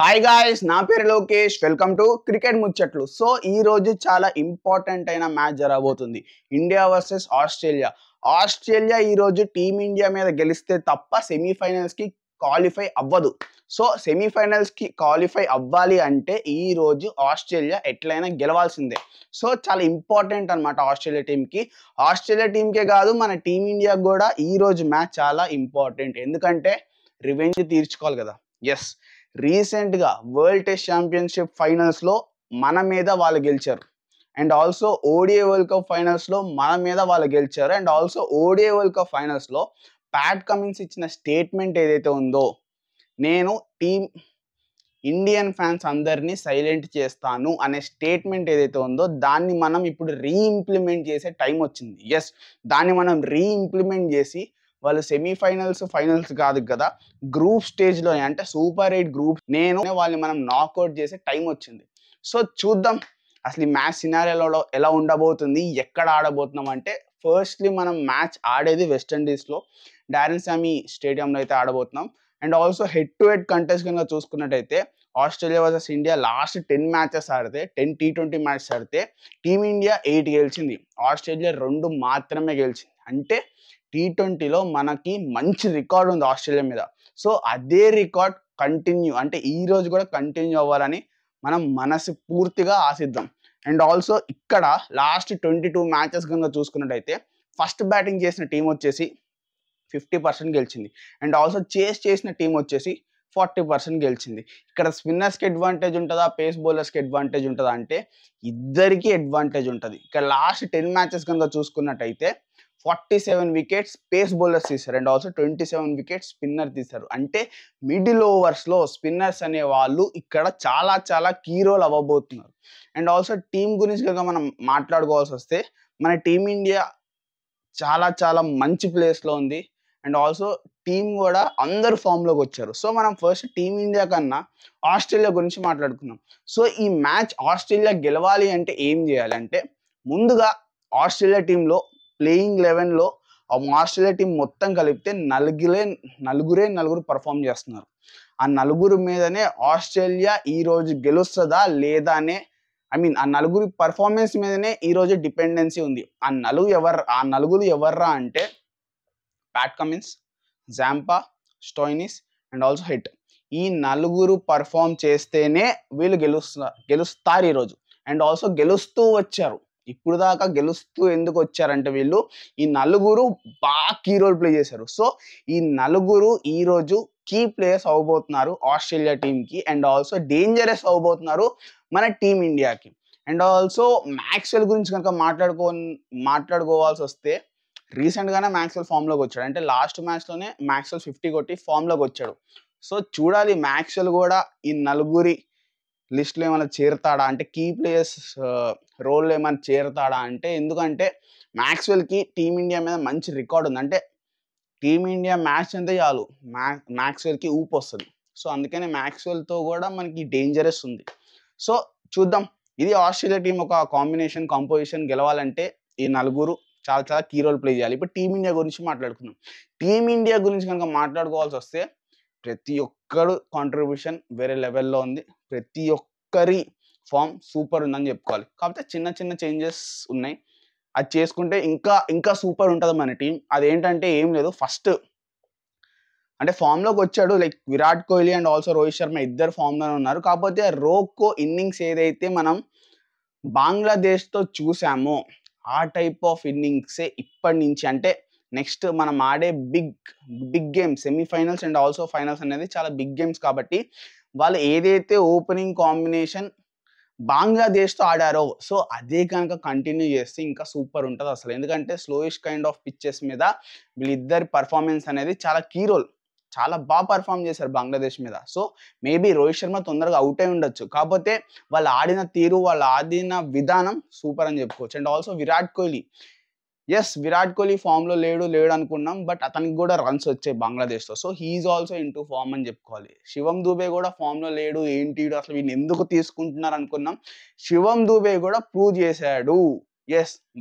Hi guys, నా పేరు Lokesh. Welcome to cricket ముచ్చట్లు. సో ఈ రోజు చాలా ఇంపార్టెంట్ అయిన మ్యాచ్ జరగబోతుంది. India versus Australia. ఆస్ట్రేలియా ఈ రోజు టీమిండియా మీద గెలిస్తే తప్ప సెమీఫైనల్స్ కి క్వాలిఫై అవ్వదు. సో సెమీఫైనల్స్ కి క్వాలిఫై అవ్వాలి అంటే ఈ రోజు ఆస్ట్రేలియా ఎట్లయినా గెలవాల్సిందే. సో చాలా ఇంపార్టెంట్ అనమాట ఆస్ట్రేలియా టీంకి. ఆస్ట్రేలియా టీంకే కాదు, మన టీమిండియా కూడా ఈ రోజు మ్యాచ్ చాలా ఇంపార్టెంట్. ఎందుకంటే రివెంజ్ తీర్చుకోవాలి కదా. ఎస్, రీసెంట్గా వరల్డ్ టెస్ట్ ఛాంపియన్షిప్ ఫైనల్స్లో మన మీద వాళ్ళు గెలిచారు. And also ODI world cup ఫైనల్స్లో మన మీద వాళ్ళు గెలిచారు. And also ODI world cup ఫైనల్స్లో ప్యాట్ కమిన్స్ ఇచ్చిన స్టేట్మెంట్ ఏదైతే ఉందో, నేను టీమ్ ఇండియన్ ఫ్యాన్స్ అందరినీ సైలెంట్ చేస్తాను అనే స్టేట్మెంట్ ఏదైతే ఉందో దాన్ని మనం ఇప్పుడు రీఇంప్లిమెంట్ చేసే టైం వచ్చింది. ఎస్, దాన్ని మనం రీఇంప్లిమెంట్ చేసి వాళ్ళు ఫైనల్స్ కాదు కదా, గ్రూప్ స్టేజ్లో అంటే సూపర్ 8 గ్రూప్ వాళ్ళని మనం నాక్అవుట్ చేసే టైం వచ్చింది. సో చూద్దాం అసలు ఈ మ్యాచ్ సినారియోలో ఎలా ఉండబోతుంది, ఎక్కడ ఆడబోతున్నాం అంటే ఫస్ట్లీ మనం మ్యాచ్ ఆడేది వెస్టిండీస్లో డారెన్ సామీ స్టేడియంలో అయితే ఆడబోతున్నాం. And also head to head contest కనుక చూసుకున్నట్టయితే Australia versus India last 10 matches ఆడితే 10 T20 మ్యాచెస్ ఆడితే టీమిండియా 8 గెలిచింది, ఆస్ట్రేలియా 2 మాత్రమే గెలిచింది. అంటే T20లో మనకి మంచి రికార్డ్ ఉంది ఆస్ట్రేలియా మీద. సో అదే రికార్డ్ కంటిన్యూ అంటే ఈ రోజు కూడా కంటిన్యూ అవ్వాలని మనం మనస్ఫూర్తిగా ఆశిద్దాం. అండ్ ఆల్సో ఇక్కడ లాస్ట్ 22 మ్యాచెస్ కనుక చూసుకున్నట్టయితే ఫస్ట్ బ్యాటింగ్ చేసిన టీం వచ్చేసి 50% గెలిచింది. అండ్ ఆల్సో చేసిన టీం వచ్చేసి 40% గెలిచింది. ఇక్కడ స్పిన్నర్స్కి అడ్వాంటేజ్ ఉంటుందా, పేస్ బౌలర్స్కి అడ్వాంటేజ్ ఉంటుందా అంటే ఇద్దరికీ అడ్వాంటేజ్ ఉంటుంది. ఇక్కడ లాస్ట్ 10 మ్యాచెస్ కనుక చూసుకున్నట్టయితే 47 వికెట్స్ పేస్ బౌలర్స్ తీశారు. అండ్ ఆల్సో 27 వికెట్స్ స్పిన్నర్ తీశారు. అంటే మిడిల్ ఓవర్స్లో స్పిన్నర్స్ అనే వాళ్ళు ఇక్కడ చాలా చాలా కీ రోల్ అవ్వబోతున్నారు. అండ్ ఆల్సో టీం గురించి కనుక మనం మాట్లాడుకోవాల్సి వస్తే మన టీమిండియా చాలా చాలా మంచి ప్లేస్లో ఉంది. అండ్ ఆల్సో టీం కూడా అందరు ఫామ్లోకి వచ్చారు. సో మనం ఫస్ట్ టీమిండియా కన్నా ఆస్ట్రేలియా గురించి మాట్లాడుకుందాం. సో ఈ మ్యాచ్ ఆస్ట్రేలియా గెలవాలి అంటే ఏం చేయాలంటే ముందుగా ఆస్ట్రేలియా టీంలో ప్లేయింగ్ 11లో ఆస్ట్రేలియా టీం మొత్తం కలిపితే నలుగురు పర్ఫామ్ చేస్తున్నారు. ఆ నలుగురు మీదనే ఆస్ట్రేలియా ఈరోజు గెలుస్తుందా లేదా అనే ఆ నలుగురి పర్ఫార్మెన్స్ మీదనే ఈరోజు డిపెండెన్సీ ఉంది. ఆ నలుగురు ఎవర్రా అంటే Pat Cummins, Zampa, Stoinis and also head. ఈ నలుగురు పర్ఫామ్ చేస్తేనే వీళ్ళు గెలుస్తారు ఈరోజు. అండ్ ఆల్సో గెలుస్తూ వచ్చారు. ఇప్పుడు దాకా గెలుస్తూ ఎందుకు వచ్చారంటే వీళ్ళు ఈ నలుగురు బాగా కీ రోల్ ప్లే చేశారు. సో ఈ నలుగురు ఈరోజు కీ ప్లేయర్స్ అవ్వబోతున్నారు ఆస్ట్రేలియా టీంకి. అండ్ ఆల్సో డేంజరస్ అవ్వబోతున్నారు మన టీం ఇండియాకి. అండ్ ఆల్సో మ్యాక్స్వెల్ గురించి కనుక మాట్లాడుకోవాల్సి వస్తే రీసెంట్గానే మ్యాక్స్వెల్ ఫామ్లోకి వచ్చాడు. అంటే లాస్ట్ మ్యాచ్లోనే మ్యాక్స్వెల్ 50 కొట్టి ఫామ్లోకి వచ్చాడు. సో చూడాలి మ్యాక్స్వెల్ కూడా ఈ నలుగురి లిస్ట్లో ఏమైనా చేరుతాడా అంటే కీ ప్లేయర్స్ రోల్లో ఏమైనా చేరుతాడా అంటే, ఎందుకంటే మ్యాక్స్వెల్కి టీమిండియా మీద మంచి రికార్డ్ ఉంది. అంటే టీమిండియా మ్యాచ్ అంతే చాలు మ్యాక్స్వెల్కి ఊపు వస్తుంది. సో అందుకనే మ్యాక్స్వెల్తో కూడా మనకి డేంజరస్ ఉంది. సో చూద్దాం, ఇది ఆస్ట్రేలియా టీం ఒక కాంపోజిషన్ గెలవాలంటే ఈ నలుగురు చాలా చాలా కీ రోల్ ప్లే చేయాలి. ఇప్పుడు టీమిండియా గురించి మాట్లాడుకుందాం. టీమిండియా గురించి కనుక మాట్లాడుకోవాల్సి వస్తే ప్రతి ఒక్కరు కాంట్రిబ్యూషన్ వేరే లెవెల్లో ఉంది. ప్రతి ఒక్కరి ఫామ్ సూపర్ ఉందని చెప్పుకోవాలి. కాకపోతే చిన్న చిన్న చేంజెస్ ఉన్నాయి. అది చేసుకుంటే ఇంకా సూపర్ ఉంటుంది మన టీం. అదేంటంటే ఏం లేదు, ఫస్ట్ అంటే ఫామ్లోకి వచ్చాడు like Virat Kohli and also Rohit Sharma ఇద్దరు ఫామ్లోనే ఉన్నారు. కాకపోతే రోకో ఇన్నింగ్స్ ఏదైతే మనం బంగ్లాదేశ్తో చూసామో ఆ టైప్ ఆఫ్ ఇన్నింగ్సే ఇప్పటి నుంచి అంటే నెక్స్ట్ మనం ఆడే big game semifinals and also finals అనేది చాలా బిగ్ గేమ్స్ కాబట్టి వాళ్ళు ఏదైతే ఓపెనింగ్ కాంబినేషన్ బంగ్లాదేశ్తో ఆడారో సో అదే కనుక కంటిన్యూ చేస్తే ఇంకా సూపర్ ఉంటుంది అసలు. ఎందుకంటే స్లోయిష్ కైండ్ ఆఫ్ పిచ్చెస్ మీద వీళ్ళిద్దరి పర్ఫార్మెన్స్ అనేది చాలా కీ రోల్. చాలా బాగా పర్ఫామ్ చేశారు బంగ్లాదేశ్ మీద. సో మేబీ రోహిత్ శర్మ తొందరగా అవుట్ అయి ఉండొచ్చు, కాకపోతే వాళ్ళు ఆడిన తీరు, వాళ్ళు ఆడిన విధానం సూపర్ అని చెప్పుకోవచ్చు. అండ్ ఆల్సో విరాట్ కోహ్లీ, విరాట్ కోహ్లీ ఫామ్లో లేడు అనుకున్నాం, బట్ అతనికి కూడా రన్స్ వచ్చాయి బంగ్లాదేశ్తో. So he is also into form అని చెప్పుకోవాలి. శివం దూబే కూడా ఫామ్లో లేడు, ఏంటి అసలు వీళ్ళు ఎందుకు తీసుకుంటున్నారు అనుకున్నాం. శివం దూబే కూడా ప్రూవ్ చేశాడు,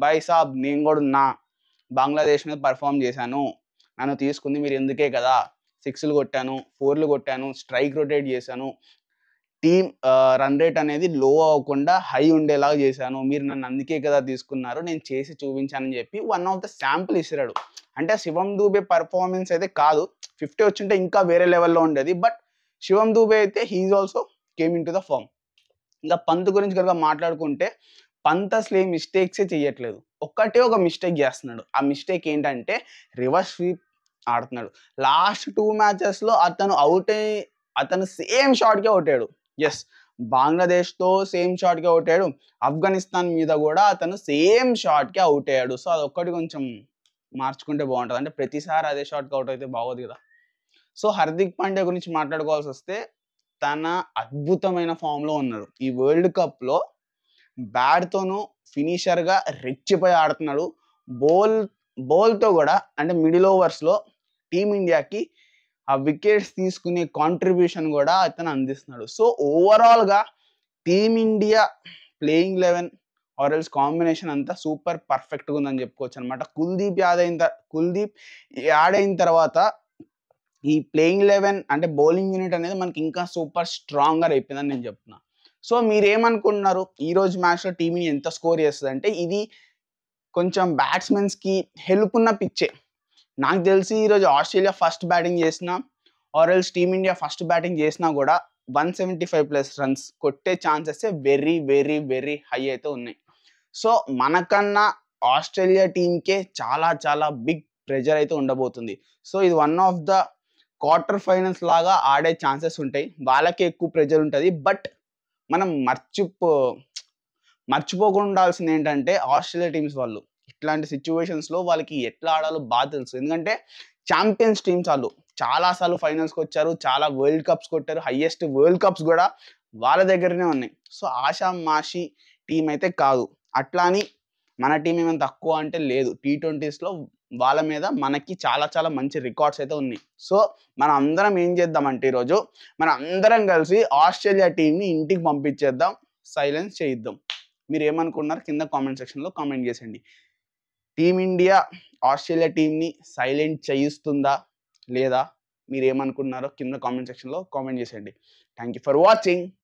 బై సాబ్ నేను కూడా ఉన్నా, బంగ్లాదేశ్ మీద పర్ఫామ్ చేశాను, నన్ను తీసుకుంది మీరు ఎందుకే కదా, 6లు కొట్టాను, 4లు కొట్టాను, స్ట్రైక్ రొటేట్ చేశాను, టీమ్ రన్ రేట్ అనేది లో అవ్వకుండా హై ఉండేలాగా చేశాను, మీరు నన్ను అందుకే కదా తీసుకున్నారు, నేను చేసి చూపించానని చెప్పి వన్ ఆఫ్ ద శాంపుల్ ఇస్తున్నాడు. అంటే శివం దూబే పర్ఫార్మెన్స్ అయితే కాదు, 50 వచ్చింటే ఇంకా వేరే లెవెల్లో ఉండేది. బట్ శివం దూబే అయితే he is also came into the form. ఇంకా పంత్ గురించి కనుక మాట్లాడుకుంటే పంత్ అసలు ఏ మిస్టేక్సే చేయట్లేదు, ఒక్కటే ఒక మిస్టేక్ చేస్తున్నాడు. ఆ మిస్టేక్ ఏంటంటే రివర్స్ స్వీప్ ఆడుతున్నాడు. లాస్ట్ 2 మ్యాచెస్లో అతను సేమ్ షాట్కే అవుతాడు. ఎస్, బంగ్లాదేశ్తో సేమ్ షాట్కే అవుతాడు, ఆఫ్ఘనిస్తాన్ మీద కూడా అతను సేమ్ షాట్కే అవుట్ అయ్యాడు. సో అదొక్కటి కొంచెం మార్చుకుంటే బాగుంటుంది. అంటే ప్రతిసారి అదే షాట్కి అవుట్ అయితే బాగోదు కదా. సో హార్దిక్ పాండ్యా గురించి మాట్లాడుకోవాల్సి వస్తే తన అద్భుతమైన ఫామ్లో ఉన్నాడు. ఈ వరల్డ్ కప్లో బ్యాట్తోనూ ఫినిషర్గా రెచ్చిపోయి ఆడుతున్నాడు. బౌల్తో కూడా, అంటే మిడిల్ ఓవర్స్లో టీమిండియాకి ఆ వికెట్స్ తీసుకునే కాంట్రిబ్యూషన్ కూడా అతను అందిస్తున్నాడు. సో ఓవరాల్గా టీమిండియా ప్లేయింగ్ 11 ఆర్ఎల్స్ కాంబినేషన్ అంతా సూపర్ పర్ఫెక్ట్గా ఉందని చెప్పుకోవచ్చు అనమాట. కుల్దీప్ యాడ్ అయిన తర్వాత ఈ ప్లేయింగ్ 11 అంటే బౌలింగ్ యూనిట్ అనేది మనకి ఇంకా సూపర్ స్ట్రాంగ్గా అయిపోయిందని నేను చెప్తున్నా. సో మీరేమనుకుంటున్నారు, ఈరోజు మ్యాచ్లో టీమిండియా ఎంత స్కోర్ చేస్తుంది అంటే ఇది కొంచెం బ్యాట్స్మెన్స్కి హెల్ప్ ఉన్న పిచ్చే. నాకు తెలిసి ఈరోజు ఆస్ట్రేలియా ఫస్ట్ బ్యాటింగ్ చేసినా ఆర్ఎల్స్ టీమిండియా ఫస్ట్ బ్యాటింగ్ చేసినా కూడా 175+ రన్స్ కొట్టే chances very very very high అయితే ఉన్నాయి. సో మనకన్నా ఆస్ట్రేలియా టీంకే చాలా చాలా బిగ్ ప్రెజర్ అయితే ఉండబోతుంది. సో ఇది one of the quarter finals లాగా ఆడే ఛాన్సెస్ ఉంటాయి, వాళ్ళకే ఎక్కువ ప్రెజర్ ఉంటుంది. బట్ మనం మర్చిపోకుండా ఉండాల్సింది ఏంటంటే ఆస్ట్రేలియా టీమ్స్ వాళ్ళు ఇట్లాంటి సిచ్యువేషన్స్లో వాళ్ళకి ఎట్లా ఆడాలో బాగా తెలుసు. ఎందుకంటే ఛాంపియన్స్ టీమ్స్ వాళ్ళు చాలాసార్లు ఫైనల్స్కి వచ్చారు, చాలా వరల్డ్ కప్స్ కొట్టారు, హైయెస్ట్ వరల్డ్ కప్స్ కూడా వాళ్ళ దగ్గరనే ఉన్నాయి. సో ఆషా మాషి టీం అయితే కాదు. అట్లా అని మన టీం ఏమైనా తక్కువ అంటే లేదు. T20స్లో వాళ్ళ మీద మనకి చాలా చాలా మంచి రికార్డ్స్ అయితే ఉన్నాయి. సో మనం అందరం ఏం చేద్దామంటే ఈరోజు మనం అందరం కలిసి ఆస్ట్రేలియా టీంని ఇంటికి పంపించేద్దాం, సైలెన్స్ చేయిద్దాం. మీరు ఏమనుకున్నారు కింద కామెంట్ సెక్షన్లో కామెంట్ చేసేయండి. టీమిండియా ఆస్ట్రేలియా టీంని సైలెంట్ చేయిస్తుందా లేదా, మీరు ఏమనుకున్నారో కింద కామెంట్ సెక్షన్లో కామెంట్ చేసేయండి. Thank you for watching.